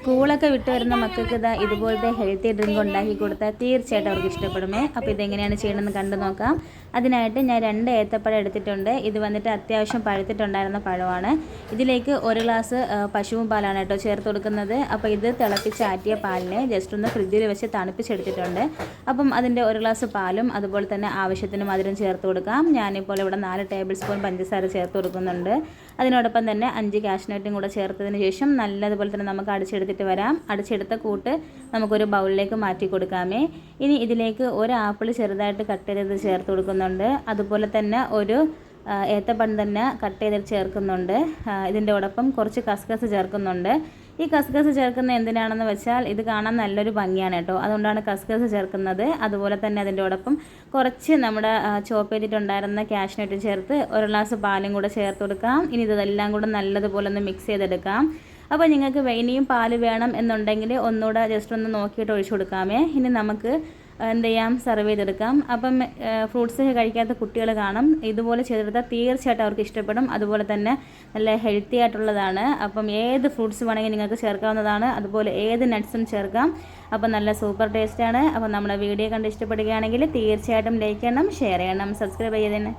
സ്കൂളൊക്കെ വിട്ട് വരുന്ന മക്കൾക്ക് ഇതാ ഇതുപോലത്തെ ഹെൽത്തി ഡ്രിങ്ക് ഉണ്ടാക്കി കൊടുത്താൽ തീർച്ചയായിട്ടും അവർക്ക് ഇഷ്ടപ്പെടുമേ. അപ്പോൾ ഇതെങ്ങനെയാണ് ചെയ്യണമെന്ന് കണ്ടു നോക്കാം. അതിനായിട്ട് ഞാൻ 2 ഏത്തപ്പഴം എടുത്തിട്ടുണ്ട്. ഇത് വന്നിട്ട് അത്യാവശ്യം പഴുത്തിട്ടുണ്ടായിരുന്ന പഴമാണ്. ഇതിലേക്ക് 1 ഗ്ലാസ് പശുവും പാലാണ് കേട്ടോ ചേർത്ത് കൊടുക്കുന്നത്. അപ്പോൾ ഇത് തിളപ്പിച്ചാറ്റിയ പാലിനെ ജസ്റ്റ് ഒന്ന് ഫ്രിഡ്ജിൽ വെച്ച് തണുപ്പിച്ചെടുത്തിട്ടുണ്ട്. അപ്പം അതിൻ്റെ 1 ഗ്ലാസ് പാലും അതുപോലെ തന്നെ ആവശ്യത്തിന് മധുരം ചേർത്ത് കൊടുക്കാം. ഞാനിപ്പോൾ ഇവിടെ 4 ടേബിൾ സ്പൂൺ പഞ്ചസാര ചേർത്ത് കൊടുക്കുന്നുണ്ട്. അതിനോടൊപ്പം തന്നെ 5 കാഷ്നട്ടും കൂടെ ചേർത്തതിന് ശേഷം നല്ലതുപോലെ തന്നെ നമുക്ക് അടിച്ചെടുത്തിട്ട് വരാം. അടിച്ചെടുത്ത കൂട്ട് നമുക്കൊരു ബൗളിലേക്ക് മാറ്റി കൊടുക്കാമേ. ഇനി ഇതിലേക്ക് 1 ആപ്പിൾ ചെറുതായിട്ട് കട്ട് ചെയ്തത് ചേർത്ത് കൊടുക്കുന്നുണ്ട്. അതുപോലെ തന്നെ ഒരു ഏത്തപ്പഴം തന്നെ കട്ട് ചെയ്ത് ചേർക്കുന്നുണ്ട്. ഇതിൻ്റെ ഒപ്പം കുറച്ച് കസ്കസ് ചേർക്കുന്നുണ്ട്. ഈ കസ്കസ് ചേർക്കുന്നത് എന്തിനാണെന്ന് വെച്ചാൽ ഇത് കാണാൻ നല്ലൊരു ഭംഗിയാണ് കേട്ടോ, അതുകൊണ്ടാണ് കസ്കസ് ചേർക്കുന്നത്. അതുപോലെ തന്നെ അതിൻ്റെ ഒപ്പം കുറച്ച് നമ്മുടെ ചോപ്പ് ചെയ്തിട്ടുണ്ടായിരുന്ന കാഷ്നട്ട് ചേർത്ത് 1 ഗ്ലാസ് പാലും കൂടെ ചേർത്ത് കൊടുക്കാം. ഇനി ഇതെല്ലാം കൂടെ നല്ലതുപോലെ ഒന്ന് മിക്സ് ചെയ്തെടുക്കാം. അപ്പോൾ നിങ്ങൾക്ക് ഇനിയും പാല് വേണം എന്നുണ്ടെങ്കിൽ ഒന്നുകൂടെ ജസ്റ്റ് ഒന്ന് നോക്കിയിട്ട് ഒഴിച്ചു കൊടുക്കാമേ. ഇനി നമുക്ക് എന്ത് ചെയ്യാം, സെർവ് ചെയ്തെടുക്കാം. അപ്പം ഫ്രൂട്ട്സ് കഴിക്കാത്ത കുട്ടികൾ കാണും, ഇതുപോലെ ചെയ്തെടുത്താൽ തീർച്ചയായിട്ടും അവർക്ക് ഇഷ്ടപ്പെടും. അതുപോലെ തന്നെ നല്ല ഹെൽത്തി ആയിട്ടുള്ളതാണ്. അപ്പം ഏത് ഫ്രൂട്ട്സ് വേണമെങ്കിൽ നിങ്ങൾക്ക് ചേർക്കാവുന്നതാണ്, അതുപോലെ ഏത് നട്ട്സും ചേർക്കാം. അപ്പം നല്ല സൂപ്പർ ടേസ്റ്റാണ്. അപ്പം നമ്മുടെ വീഡിയോ കണ്ട് ഇഷ്ടപ്പെടുകയാണെങ്കിൽ തീർച്ചയായിട്ടും ലൈക്ക് ചെയ്യണം, ഷെയർ ചെയ്യണം, സബ്സ്ക്രൈബ് ചെയ്തേനെ.